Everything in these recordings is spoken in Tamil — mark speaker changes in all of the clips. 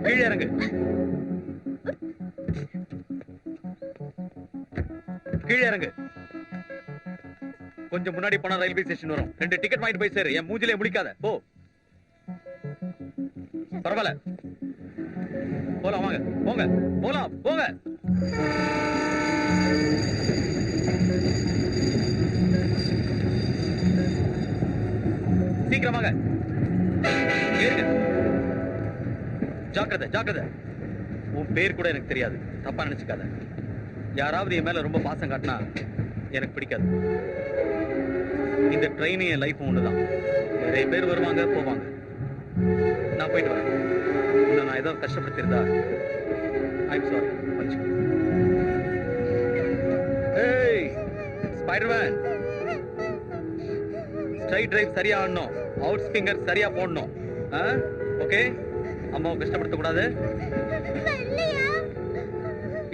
Speaker 1: கீழே இறங்கு. கீழே இறங்கு. கொஞ்சம் முன்னாடி போனா ரயில்வே ஸ்டேஷன் வரும். 2 டிக்கெட் வாங்கிட்டு போய் சேரு. என் மூஞ்சிலே முழிக்காத. போ. பரவாயில்ல. போலாம் வாங்க. போங்க. போலாம். போங்க. சீக்கிரம் வாங்க. ஏறுங்க. ஜாக்கிரதை ஜாக்கிரதை. உன் பேர் கூட எனக்கு தெரியாது. தப்பா நினைச்சுக்காத. யாராவது என் மேல ரொம்ப பாசம் காட்டினா எனக்கு பிடிக்காது. இந்த ட்ரெயின் என் லைஃப் ஒண்ணுதான். நிறைய பேர் வருவாங்க போவாங்க. நான் போயிட்டு வரேன். உன்னை நான் ஏதாவது கஷ்டப்படுத்திருந்தா ஐம் சாரி. ஏய் ஸ்பைடர்மேன், ஸ்ட்ரைட் டிரைவ் சரியா ஆடணும். அவுட் ஸ்பிங்கர் சரியா போடணும். ஓகே? அம்மாவை கஷ்டப்படுத்த கூடாது.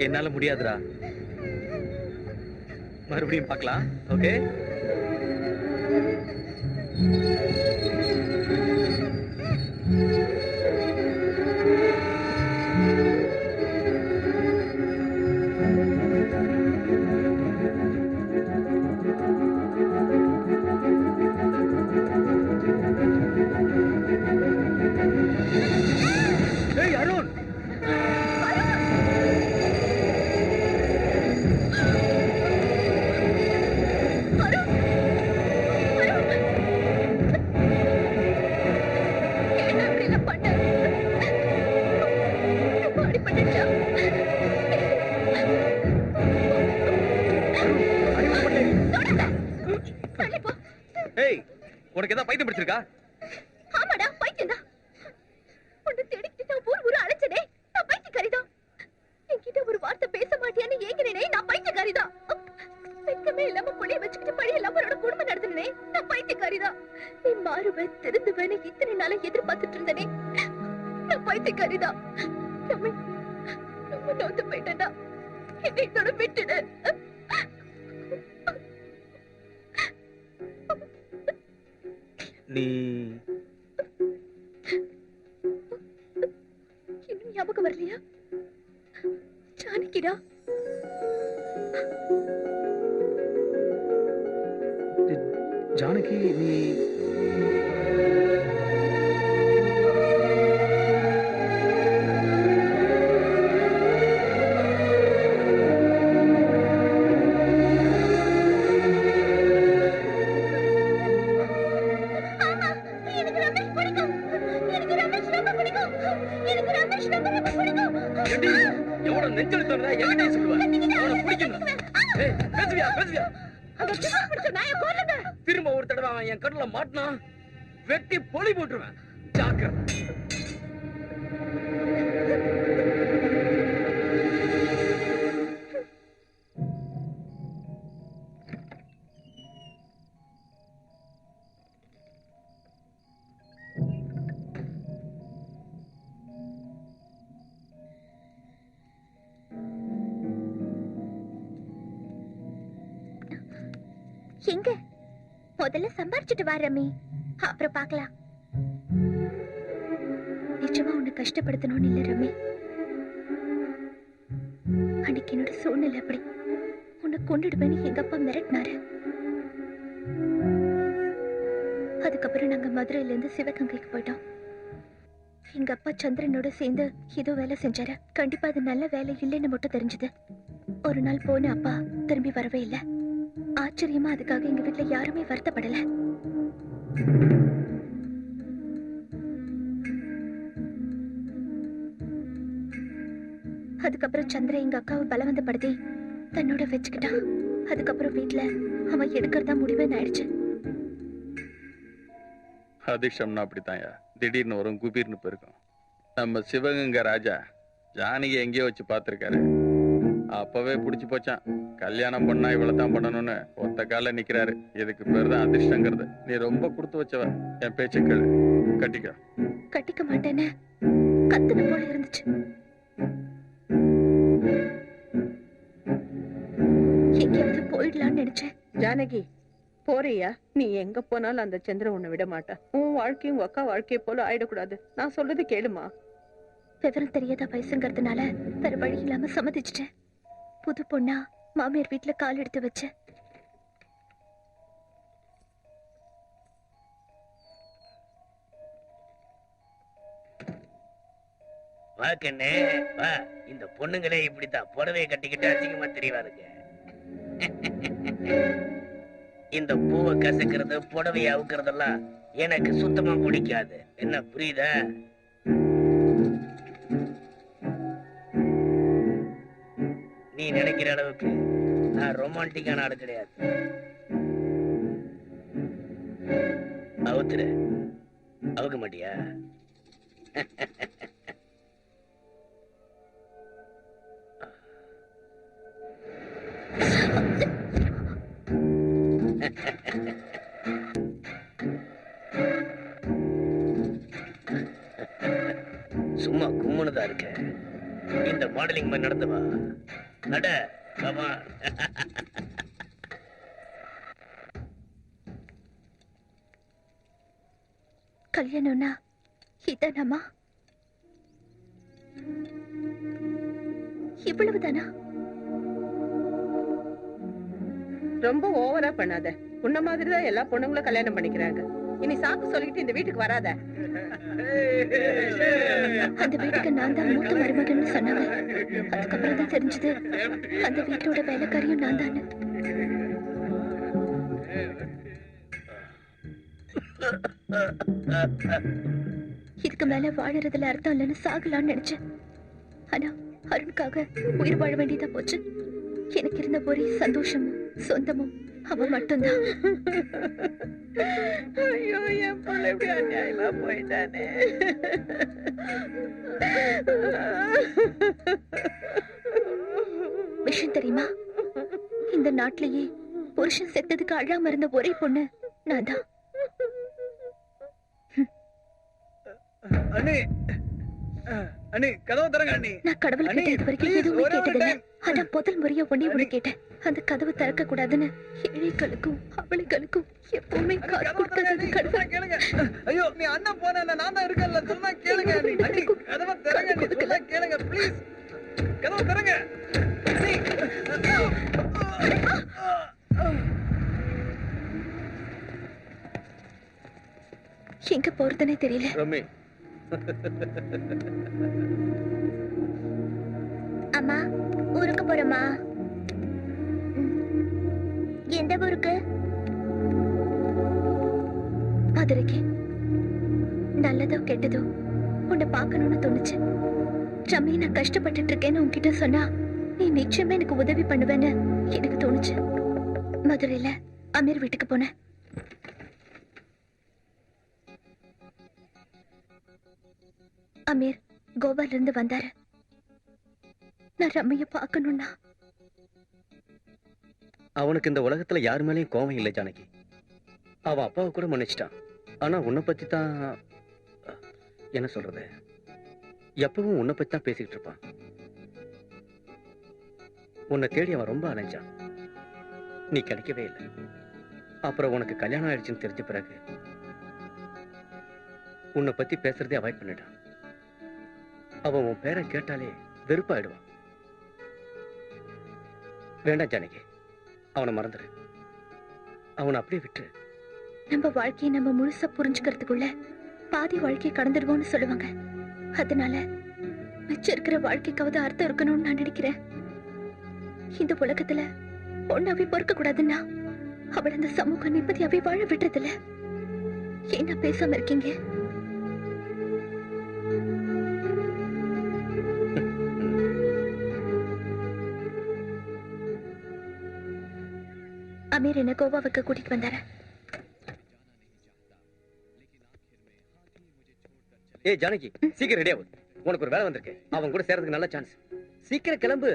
Speaker 1: என்னால முடியாதுடா. மறுபடியும் பார்க்கலாம். ஓகே? ஏய் அருண், ஏய் உனக்கு ஏதாவது பைத்தியம் பிடிச்சிருக்கா?
Speaker 2: ஆமாடா பைத்தியம் தான். உன்னை தேடிக்கிட்டு நான் ஊர் அழைச்சனே, நான் பைத்தியக்காரிதான். என்கிட்ட ஒரு வார்த்தை பேச மாட்டியான்னு ஏங்கினே, நான் பைத்தியக்காரிதான். வெட்கமே இல்லாம புள்ளைய வச்சுக்கிட்டு பழி இல்லாம அவரோட குடும்பம் நடத்தினே, நான் பைத்தியக்காரிதான். நீ மாறுவ திருந்துவேன்னு இத்தனை நாளா எதிர்பார்த்துட்டு இருந்தனே, நான் பைத்தியக்காரிதான். ரொம்ப நோந்து போயிட்டேன்டா. என்னை இதோட விட்டுடு.
Speaker 1: நீ
Speaker 2: இன்னும் ஞாபகம் வரலையா? ஜானகிடா.
Speaker 1: ஜானகி, நீ திரும்ப ஒரு தடவை அவன் என் கண்ணுல மாட்டினா வெட்டி பொலி போட்டுருவேன். ஜாக்கிரதை.
Speaker 2: எங்க முதல்ல சம்பாரிச்சுட்டு வா ரமி, அப்புறம் பார்க்கலாம். நிச்சயமா உன்னை கஷ்டப்படுத்தணும்னு இல்ல ரமி. அன்னைக்கு என்னோட சூழ்நிலை அப்படி. உன்னை கொண்டுடுவேன்னு எங்க அப்பா மிரட்டினாரு. அதுக்கப்புறம் நாங்க மதுரையில இருந்து சிவகங்கைக்கு போயிட்டோம். எங்க அப்பா சந்திரனோட சேர்ந்து ஏதோ வேலை செஞ்சாரு. கண்டிப்பா அது நல்ல வேலை இல்லைன்னு மட்டும் தெரிஞ்சது. ஒரு நாள் போன அப்பா திரும்பி வரவே இல்லை. ஆச்சரியமா அதுக்காக எங்க வீட்டுல யாருமே வருத்தப்படல. அதுக்கப்புறம் சந்திர எங்க அக்காவை பலவந்தப்படுத்தி தன்னோட வச்சுக்கிட்டான். அதுக்கப்புறம் வீட்டுல அவன் எடுக்கிறதா முடிவுன்னு ஆயிடுச்சு.
Speaker 1: அதிர்ஷ்டம்னா அப்படித்தான்யா, திடீர்னு வரும், குபீர்னு போயிருக்கும். நம்ம சிவகங்கை ராஜா ஜானகி எங்கேயோ வச்சு பார்த்திருக்காரு. அப்பவே புடிச்சு போச்சான். கல்யாணம் பண்ணா இவ்வளவுதான் பண்ணணும்னு ஒத்த கால நிக்கிறாரு. இதுக்கு பேர் தான் அதிர்ஷ்டங்கிறது. நீ ரொம்ப கொடுத்து வச்சவ. என் பேச்ச கேளு, கட்டிக்க.
Speaker 2: கட்டிக்க மாட்டேன்னு கத்துன போல இருந்துச்சு. எங்கேயாவது போயிடலான்னு நினைச்சேன்.
Speaker 3: ஜானகி, போறியா? நீ எங்க போனாலும் அந்த சந்திரன் உன்னை விட மாட்டா. உன் வாழ்க்கையும் உங்க அக்கா வாழ்க்கையை போல ஆயிடக்கூடாது. நான் சொல்றது கேளுமா.
Speaker 2: விவரம் தெரியாத வயசுங்கிறதுனால வேற வழி இல்லாம சம்மதிச்சிட்டேன். புது பொண்ணா மாமியார் வீட்டுல கால் எடுத்து வச்சேன்.
Speaker 4: வா கண்ணே வா. இந்த பொண்ணுங்களே இப்படித்தான் புடவையை கட்டிக்கிட்டு அசிங்கமா தெரியவாருங்க. இந்த பூவை கசக்கிறது புடவையை அவுக்கிறதெல்லாம் எனக்கு சுத்தமா பிடிக்காது. என்ன புரியுதா? நீ நினைக்கிற அளவுக்கு நான் ரொமான்டிக்கான ஆளு கிடையாது. அவுத்துற அவுக்க மாட்டியா? சும்மா கும்முனதா இருக்க. இந்த மாடலிங் மாதிரி நடந்தவா நட. ஆமா.
Speaker 2: கல்யாணம்னா இதானம்மா? இவ்வளவுதானா?
Speaker 3: ரொம்ப ஓவரா பண்ணாத. உன்ன மாதிரிதான் எல்லா பொண்ணுங்களும் கல்யாணம் பண்ணிக்கிறாங்க. இனி சாக்கு சொல்லிட்டு இந்த வீட்டுக்கு வராத.
Speaker 2: அந்த வீட்டுக்கு நான் தான் மூத்த மருமகன்னு சொன்னாங்க. அதுக்கப்புறம் தான் தெரிஞ்சது அந்த வீட்டோட வேலைக்காரியும் நான் தானே. இதுக்கு மேல வாழறதுல அர்த்தம் இல்லைன்னு சாகலான்னு நினைச்சேன். ஆனா அருணுக்காக உயிர் வாழ வேண்டியதா போச்சு. எனக்கு இருந்த ஒரே சந்தோஷமும் சொந்தமும் அவன் மட்டும்தான்.
Speaker 3: ஐயோ, என் பிள்ளை இப்படி அநியாயமா போயிட்டானே.
Speaker 2: விஷயம் தெரியுமா? இந்த நாட்டிலேயே புருஷன் செத்ததுக்கு அழாம இருந்த ஒரே பொண்ணு நான் தான்.
Speaker 1: அண்ணே அண்ணே கதவு தரங்க அண்ணே.
Speaker 2: நான் கடவுள்கிட்ட இது வரைக்கும் எதுவுமே கேட்டதில்லை. ஆனா முதல் முறையா ஒண்ணு கேட்டேன். அந்த கதவை திறக்க கூடாதுன்னு. ஏழைகளுக்கும் அவளைகளுக்கும் எப்பவுமே காசு கொடுக்காத கடவுள்.
Speaker 1: கேளுங்க. ஐயோ, நீ அண்ணன் போன நான் தான் இருக்கேன்ல, சொன்னா கேளுங்க. அண்ணே கதவை தரங்க. நீ சொன்னா கேளுங்க ப்ளீஸ். கதவை தரங்க.
Speaker 2: எங்க போறதுனே தெரியல.
Speaker 1: ரமே,
Speaker 2: அம்மா ஊருக்கு போறோமா? எந்த ஊருக்கு? மதுரைக்கு. நல்லதோ கெட்டதோ உன்னை பார்க்கணும்னு தோணுச்சு. ரம்மி, நான் கஷ்டப்பட்டுட்டு இருக்கேன்னு உன்கிட்ட சொன்னா நீ நிச்சயமா எனக்கு உதவி பண்ணுவேன்னு எனக்கு தோணுச்சு. மதுரையில அமீர் வீட்டுக்கு போனேன். அமீர் கோவால இருந்து வந்தாரு. நான் ரம்மிய பார்க்கணும்னா.
Speaker 1: அவனுக்கு இந்த உலகத்துல யாரு மேலயும் கோவம் இல்லை ஜானகி. அவன் அப்பாவை கூட மன்னிச்சிட்டான். ஆனா உன்னை பத்தி தான் என்ன சொல்றது, எப்பவும் உன்னை பத்தி தான் பேசிக்கிட்டு இருப்பான். உன்னை தேடி அவன் ரொம்ப அலைஞ்சான். நீ கிடைக்கவே இல்லை. அப்புறம் உனக்கு கல்யாணம் ஆயிடுச்சுன்னு தெரிஞ்ச பிறகு உன்னை பத்தி பேசுறதே அவாய்ட் பண்ணிட்டான். அவன் உன் பேரை கேட்டாலே வெறுப்பாயிடுவான். வேண்டாம் ஜானகி, அவனை மறந்துடு. அவனை அப்படியே விட்டு.
Speaker 2: நம்ம வாழ்க்கையை நம்ம முழுசா புரிஞ்சுக்கிறதுக்குள்ள பாதி வாழ்க்கையை கடந்துடுவோம்னு சொல்லுவாங்க. அதனால மிச்சம் இருக்கிற வாழ்க்கைக்காவது அர்த்தம் இருக்கணும்னு நான் நினைக்கிறேன். இந்த உலகத்துல பொண்ணாவே பொறுக்க கூடாதுன்னா அவள் அந்த சமூக நிம்மதியாவே வாழ விடுறதில்ல. என்ன பேசாம இருக்கீங்க? அமீர் என்ன கோவாவுக்கு கூட்டிட்டு வந்தாரு.
Speaker 1: ஏய் ஜானகி, சீக்கிரம் ரெடி ஆகு. உனக்கு ஒரு வேலை வந்திருக்கு. அவன் கூட சேர்றதுக்கு நல்ல சான்ஸ். சீக்கிரம் கிளம்பு.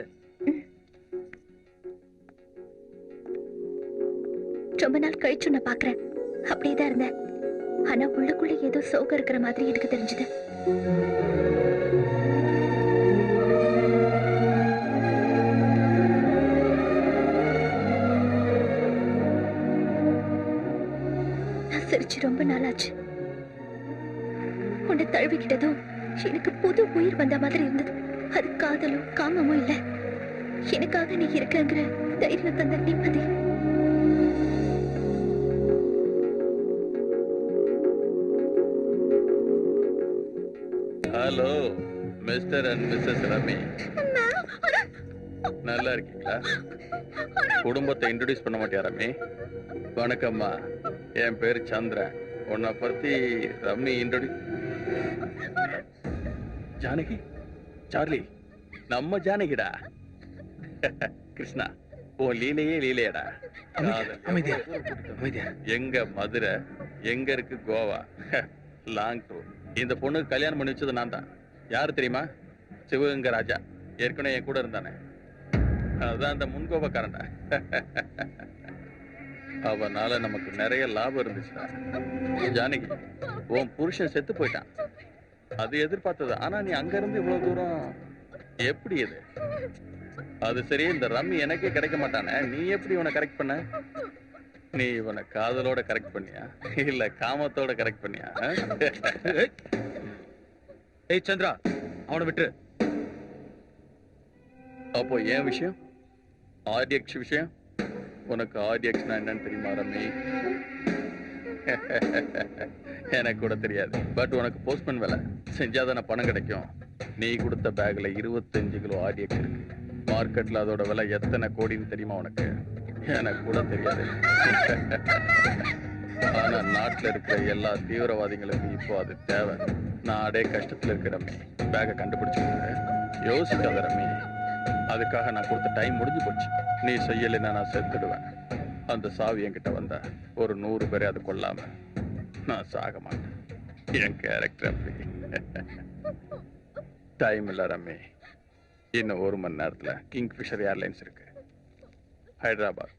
Speaker 2: ரொம்ப நாள் கழிச்சு நான் பாக்குறேன். அப்படியேதான் இருந்தேன். ஆனா உள்ளுக்குள்ள ஏதோ சோகம் இருக்கிற மாதிரி எனக்கு தெரிஞ்சது. பிரிஞ்சு ரொம்ப நாளாச்சு. உன்னை தழுவிக்கிட்டதும் எனக்கு புது உயிர் வந்த மாதிரி இருந்தது. அது காதலும் காமமும் இல்ல, எனக்காக நீ இருக்கங்கிற தைரியம் தந்த நிம்மதி.
Speaker 5: ஹலோ மிஸ்டர் அண்ட் மிஸ்ஸஸ் ரமி, நல்லா இருக்கீங்களா? குடும்பத்தை இன்ட்ரோடியூஸ் பண்ண மாட்டியா ரமி? வணக்கம்மா, என் பேரு சந்திரன். உன்னை பத்தி ரமி இன்ட்ரோடியூஸ். ஜானகி, சார்லி, நம்ம ஜானகிடா. கிருஷ்ணா, உன் லீலையே லீலையடா. எங்க மதுரை, எங்க இருக்கு கோவா, லாங் டூர். இந்த பொண்ணுக்கு கல்யாணம் பண்ணி வச்சது நான் தான். யாரு தெரியுமா? சிவகங்கை ராஜா. ஏற்கனவே என் கூட இருந்தானே, அதான் அந்த முன்கோபக்காரன்டா. அவனால நமக்கு நிறைய லாபம் இருந்துச்சுடா. ஜானகி, உன் புருஷன் செத்து போயிட்டான். அது எதிர்பார்த்தது. ஆனா நீ அங்க இருந்து இவ்வளவு தூரம் எப்படி? இது அது சரி, இந்த ரம்மி எனக்கே கிடைக்க மாட்டானே, நீ எப்படி இவனை கரெக்ட் பண்ண? நீ இவனை காதலோட கரெக்ட் பண்ணியா இல்ல காமத்தோட கரெக்ட் பண்ணியா?
Speaker 1: ஏய் சந்திரா, அவனை விட்டுரு.
Speaker 5: அப்போ ஏன் விஷயம்? ஆர்டிஎக்ஸ் விஷயம். உனக்கு ஆர்டிஎக்ஸ்னா என்னன்னு தெரியுமா ரம்மி? எனக்கு கூட தெரியாது. பட் உனக்கு போஸ்ட்மேன் வேலை செஞ்சாதான பணம் கிடைக்கும். நீ கொடுத்த பேக்ல 25 கிலோ ஆர்டிஎக்ஸ் இருக்கு. மார்க்கெட்ல அதோட விலை எத்தனை கோடின்னு தெரியுமா உனக்கு? எனக்கு கூட தெரியாது. ஆனா நாட்டுல இருக்கிற எல்லா தீவிரவாதிகளுக்கும் இப்போ அது தேவை. நாடே கஷ்டத்துல இருக்க ரம்மி, பேக்கை கண்டுபிடிச்சு யோசிக்காத ரம்மி. அதுக்காக நான் கொடுத்த டைம் முடிஞ்சு போச்சு. நீ செய்யலைன்னா நான் செத்துடுவேன். அந்த சாவி என்கிட்ட வந்தா ஒரு 100 பேரை அது கொள்ளாம நான் சாக மாட்டேன். என் கேரக்டர் அப்படி. டைம் இல்ல ரம்மி. இன்னும் 1 மணி நேரத்துல கிங்ஃபிஷர் ஏர்லைன்ஸ் இருக்கு, ஹைதராபாத்.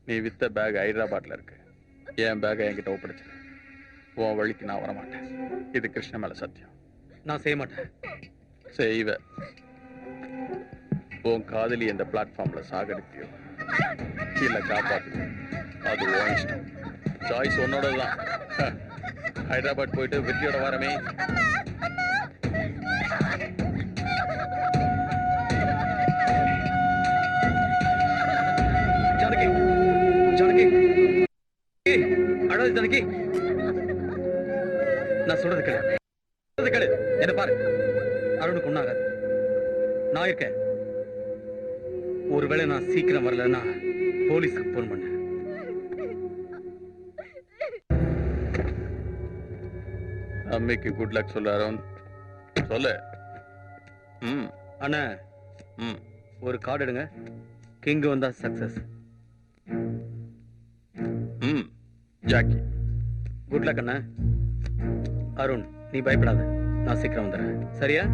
Speaker 5: நீ வித்த பேக் ஹைதராபாத்ல இருக்கு. என் பேக்கை என்கிட்ட ஒப்படைச்சிரு. உன் வழிக்கு நான் வரமாட்டேன். இது கிருஷ்ண மேல சத்தியம்.
Speaker 1: நான் செய்ய மாட்டேன்.
Speaker 5: செய்வ. உன் காதலி எந்த பிளாட்ஃபார்ம்ல சாகடிப்பியோ இல்ல காப்பாத்து, அது உன் இஷ்டம். சாய்ஸ் உன்னோடதான். ஹைதராபாத் போயிட்டு வெற்றியோட வரமே.
Speaker 1: ஜானகி, ஜானகி, அழகு ஜானகி, நான் சொல்றது கேளு. சொல்றது கேளு. என்ன பாரு, அருணுக்கு ஒண்ணாகாது. நான் இருக்கேன். ஒருவேளை நான் சீக்கிரம் வரலன்னா போலீஸ்க்கு போன் பண்ண.
Speaker 5: அம்மிக்கு குட் லக் சொல்லு அருண். சொல்லு.
Speaker 1: அண்ணா, ஒரு கார்டு எடுங்க. கிங் வந்தா சக்சஸ்.
Speaker 5: ஜாக்கி.
Speaker 1: குட் லக் அண்ணா. அருண், நீ பயப்படாத, நான் சீக்கிரம் வந்துடுறேன். சரியா?